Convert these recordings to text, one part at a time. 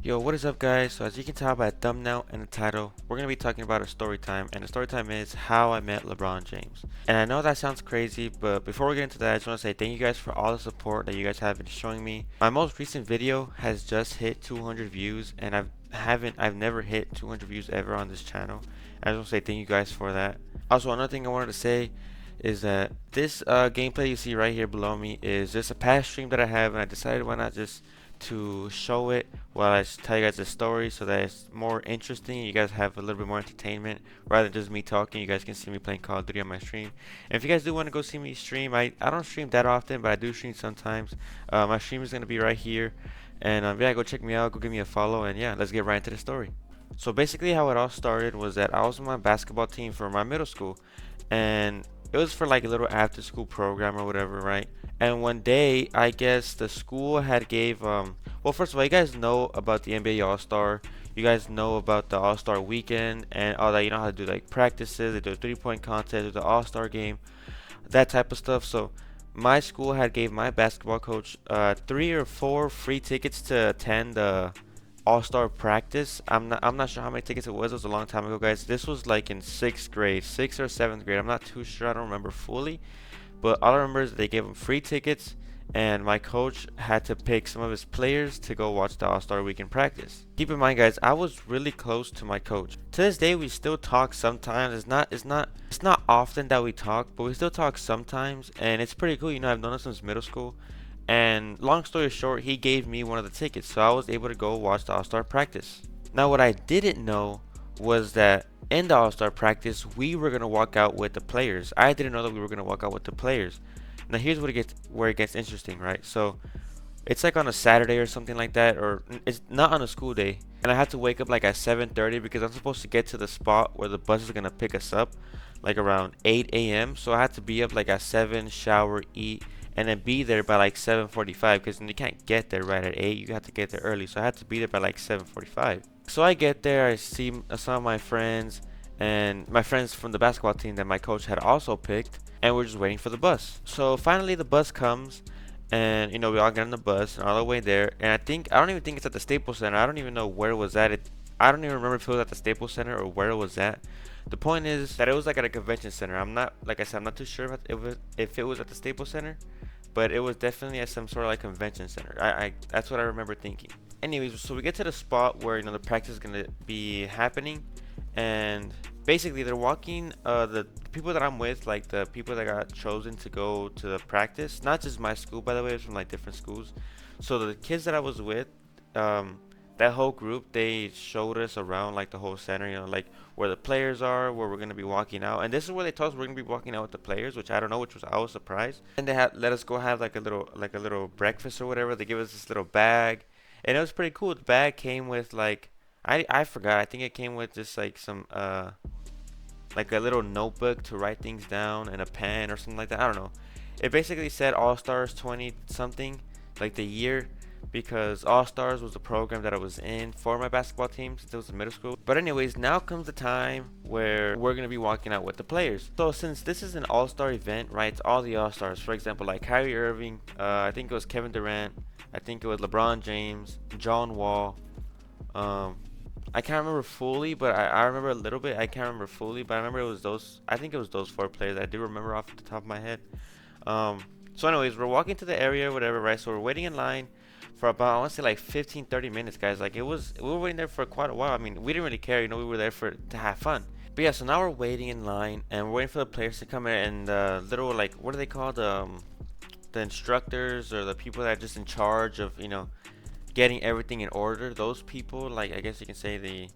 Yo, what is up, guys? So as you can tell by the thumbnail and the title, we're going to be talking about a story time, and the story time is how I met LeBron James. And I know that sounds crazy, but before we get into that, I just want to say thank you guys for all the support that you guys have been showing me. My most recent video has just hit 200 views, and I've never hit 200 views ever on this channel. I just want to say thank you guys for that. Also, another thing I wanted to say is that this gameplay you see right here below me is just a past stream that I have, and I decided why not just to show it while I tell you guys the story so that it's more interesting. You guys have a little bit more entertainment rather than just me talking. You guys can see me playing Call of Duty on my stream. And if you guys do want to go see me stream, I don't stream that often, but I do stream sometimes. My stream is going to be right here. And yeah, go check me out, go give me a follow, and yeah, let's get right into the story. So basically how it all started was that I was on my basketball team for my middle school, and it was for like a little after school program or whatever, right? And one day, I guess the school had gave well, first of all, you guys know about the NBA All-Star. You guys know about the All-Star weekend and all that. You know how to do like practices, they do a three-point contest, do the All-Star game, that type of stuff. So my school had gave my basketball coach 3 or 4 free tickets to attend the all-star practice. I'm not sure how many tickets it was. It was a long time ago, guys. This was like in 6th grade, 6th or 7th grade. I'm not too sure. I don't remember fully. But all I remember is they gave him free tickets, and my coach had to pick some of his players to go watch the All-Star Weekend practice. Keep in mind, guys, I was really close to my coach. To this day, we still talk sometimes. It's not often that we talk, but we still talk sometimes, and it's pretty cool. You know, I've known him since middle school. And long story short, he gave me one of the tickets, so I was able to go watch the All-Star practice. Now, what I didn't know was that in the All-Star practice, we were gonna walk out with the players. I didn't know that we were gonna walk out with the players. Now, here's where it gets interesting, right? So, it's like on a Saturday or something like that, or it's not on a school day. And I had to wake up like at 7:30 because I'm supposed to get to the spot where the bus is gonna pick us up, like around 8 a.m. So I had to be up like at 7, shower, eat, and then be there by like 7:45 because you can't get there right at 8. You have to get there early. So I had to be there by like 7:45. So I get there, I see some of my friends and my friends from the basketball team that my coach had also picked, and we're just waiting for the bus. So finally the bus comes, and you know we all get on the bus and all the way there, and I don't even think it's at the Staples Center. I don't even know where it was at. I don't even remember if it was at the Staples Center or where it was at. The point is that it was like at a convention center. I'm not, like I said, I'm not too sure if it was at the Staples Center, but it was definitely at some sort of like convention center. I That's what I remember thinking. Anyways, so we get to the spot where the practice is gonna be happening, and basically they're walking. The people that I'm with, like the people that got chosen to go to the practice, not just my school, by the way, it's from like different schools. So the kids that I was with, um, that whole group, they showed us around like the whole center, like where the players are, where we're gonna be walking out, and this is where they told us we're gonna be walking out with the players, which I don't know, which was I was surprised. And they had let us go have like a little breakfast or whatever. They gave us this little bag, and it was pretty cool. The bag came with like I forgot. I think it came with just like some like a little notebook to write things down and a pen or something like that. I don't know. It basically said All Stars 20 something, like the year, because All Stars was the program that I was in for my basketball team since it was in middle school. But anyways, now comes the time where we're gonna be walking out with the players. So since this is an All Star event, right? It's all the All Stars. For example, like Kyrie Irving, I think it was Kevin Durant, I think it was LeBron James, John Wall. Um, I can't remember fully, but I remember a little bit. I can't remember fully, but I remember it was those. I think it was those 4 players. I do remember off the top of my head. Um, so anyways, we're walking to the area, whatever, right? So we're waiting in line for about, I want to say like 15, 30 minutes, guys. Like we were waiting there for quite a while. I mean, we didn't really care, we were there to have fun. But yeah, so now we're waiting in line and we're waiting for the players to come in, and the little, like, what are they called? The instructors or the people that are just in charge of, getting everything in order. Those people, like, I guess you can say the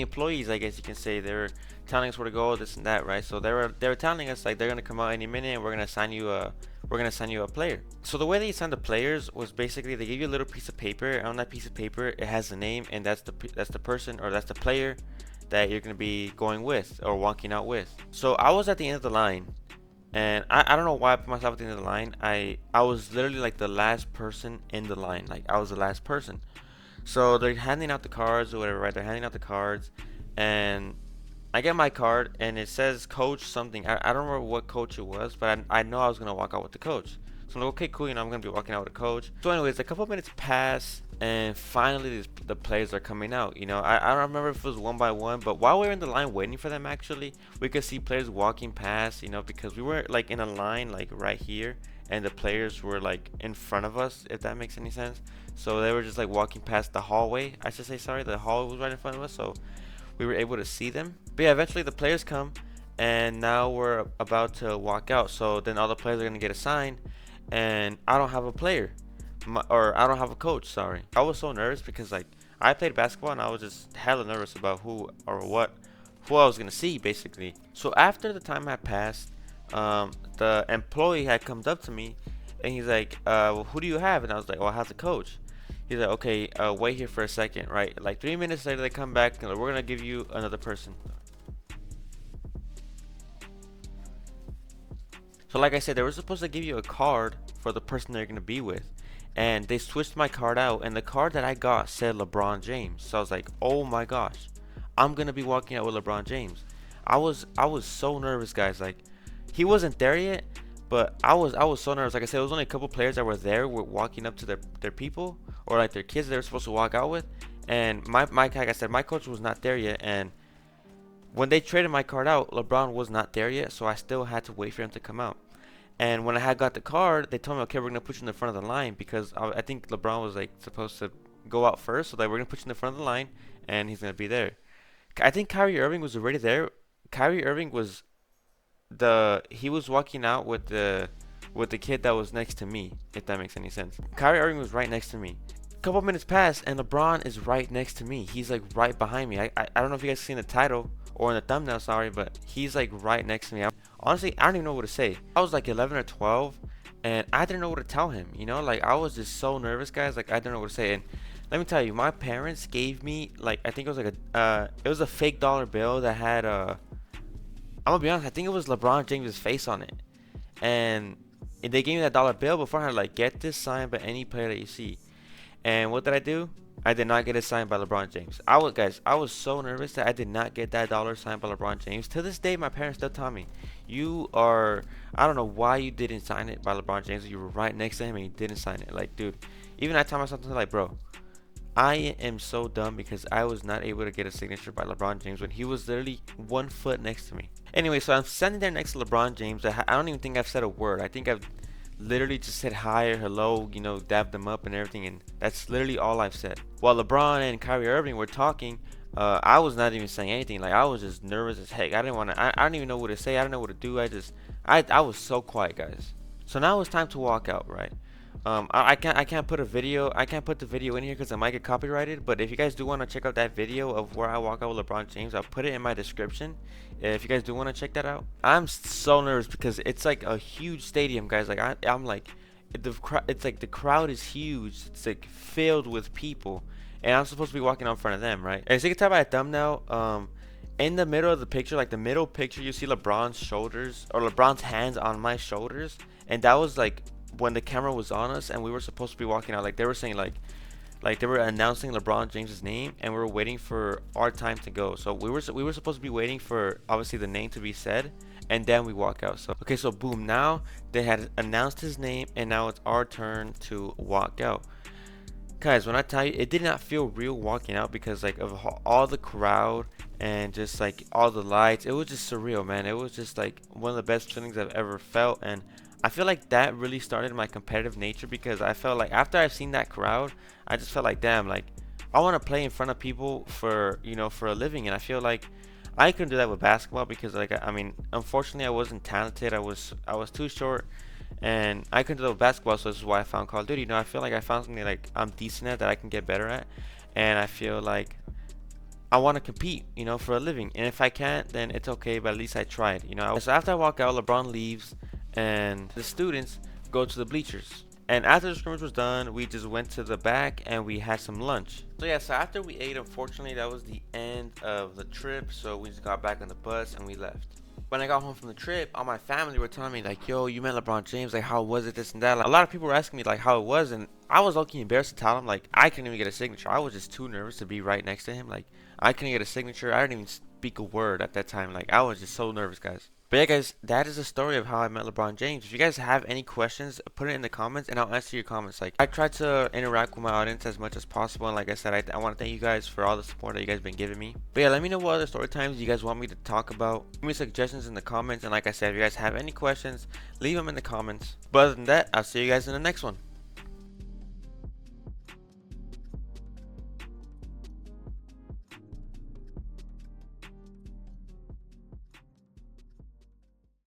employees, I guess you can say, they're telling us where to go, this and that, right? So they were telling us like they're gonna come out any minute and we're gonna assign you a player. So the way they assigned the players was basically they give you a little piece of paper, and on that piece of paper it has the name, and that's the person, or that's the player that you're gonna be going with or walking out with. So I was at the end of the line, and I don't know why I put myself at the end of the line. I was literally like the last person in the line. Like, I was the last person. So they're handing out the cards or whatever, right? They're handing out the cards, and I get my card, and it says coach something. I don't remember what coach it was, but I know I was gonna walk out with the coach. So I'm like, okay, cool. I'm gonna be walking out with the coach. So anyways, a couple minutes pass, and finally the players are coming out. I don't remember if it was one by one, but while we were in the line waiting for them, actually, we could see players walking past, because we were like in a line like right here, and the players were like in front of us, if that makes any sense. So they were just like walking past the hallway. I should say, sorry, the hallway was right in front of us, so we were able to see them. But yeah, eventually the players come, and now we're about to walk out. So then all the players are gonna get assigned, and I don't have a player, or I don't have a coach. Sorry, I was so nervous because like I played basketball and I was just hella nervous about who I was gonna see basically. So after the time had passed, the employee had come up to me, and he's like, well, "Who do you have?" And I was like, "Oh, I have the coach." He's like, "Okay, wait here for a second, right?" Like 3 minutes later, they come back and like, we're gonna give you another person. So like I said, they were supposed to give you a card for the person they're gonna be with, and they switched my card out, and the card that I got said LeBron James. So I was like, "Oh my gosh, I'm gonna be walking out with LeBron James." I was so nervous, guys. Like, he wasn't there yet, but I was so nervous. Like I said, it was only a couple players that were there, were walking up to their people or like their kids they were supposed to walk out with, and my like I said, my coach was not there yet, and when they traded my card out, LeBron was not there yet, so I still had to wait for him to come out. And when I had got the card, they told me, "Okay, we're gonna put you in the front of the line," because I think LeBron was like supposed to go out first, so that we're gonna put you in the front of the line, and he's gonna be there. I think Kyrie Irving was already there. Kyrie Irving was he was walking out with the kid that was next to me, if that makes any sense. Kyrie Irving was right next to me. A couple minutes passed, and LeBron is right next to me. He's like right behind me. I don't know if you guys seen the title or in the thumbnail, sorry, but he's like right next to me. Honestly, I don't even know what to say. I was like 11 or 12, and I didn't know what to tell him. Like I was just so nervous, guys. Like I didn't know what to say. And let me tell you, my parents gave me like I think it was like it was a fake dollar bill that had I'm gonna be honest, I think it was LeBron James' face on it, and they gave me that dollar bill beforehand, like, "Get this signed by any player that you see." And what did I do? I did not get it signed by LeBron James. I was so nervous that I did not get that dollar signed by LeBron James. To this day, my parents still tell me, I don't know why you didn't sign it by LeBron James. You were right next to him and you didn't sign it. Like, dude, even I tell myself something like, bro, I am so dumb because I was not able to get a signature by LeBron James when he was literally 1 foot next to me. Anyway, so I'm standing there next to LeBron James. I don't even think I've said a word. I think I've literally just said hi or hello, dabbed them up and everything, and that's literally all I've said. While LeBron and Kyrie Irving were talking, I was not even saying anything. Like, I was just nervous as heck. I didn't want to. I don't even know what to say. I don't know what to do. I was so quiet, guys. So now it's time to walk out, right? I can't put the video in here because it might get copyrighted. But if you guys do want to check out that video of where I walk out with LeBron James, I'll put it in my description. If you guys do want to check that out, I'm so nervous because it's like a huge stadium, guys. Like I'm like, it's like the crowd is huge. It's like filled with people, and I'm supposed to be walking out in front of them, right? As you can tell by the thumbnail, in the middle of the picture, like the middle picture, you see LeBron's shoulders or LeBron's hands on my shoulders, and that was like when the camera was on us and we were supposed to be walking out. Like they were saying like they were announcing LeBron James's name, and we were waiting for our time to go. So we were supposed to be waiting for obviously the name to be said, and then we walk out. So okay, so boom, now they had announced his name, and now it's our turn to walk out. Guys, when I tell you, it did not feel real walking out because like of all the crowd and just like all the lights. It was just surreal, man. It was just like one of the best feelings I've ever felt, and I feel like that really started my competitive nature because I felt like after I've seen that crowd, I just felt like, damn, like I want to play in front of people for a living. And I feel like I couldn't do that with basketball because like I mean, unfortunately I wasn't talented. I was too short, and I couldn't do that with basketball. So this is why I found Call of Duty. I feel like I found something like I'm decent at that I can get better at, and I feel like I want to compete, for a living. And if I can't, then it's okay, but at least I tried. So after I walk out, LeBron leaves, and the students go to the bleachers. And after the scrimmage was done, we just went to the back and we had some lunch. So yeah, so after we ate, unfortunately, that was the end of the trip. So we just got back on the bus and we left. When I got home from the trip, all my family were telling me like, "Yo, you met LeBron James? Like, how was it? This and that." Like, a lot of people were asking me like how it was, and I was lucky embarrassed to tell them like I couldn't even get a signature. I was just too nervous to be right next to him. Like, I couldn't get a signature. I didn't even speak a word at that time. Like, I was just so nervous, guys. But yeah, guys, that is the story of how I met LeBron James. If you guys have any questions, put it in the comments and I'll answer your comments. Like, I try to interact with my audience as much as possible. And like I said, I want to thank you guys for all the support that you guys been giving me. But yeah, let me know what other story times you guys want me to talk about. Give me suggestions in the comments. And like I said, if you guys have any questions, leave them in the comments. But other than that, I'll see you guys in the next one.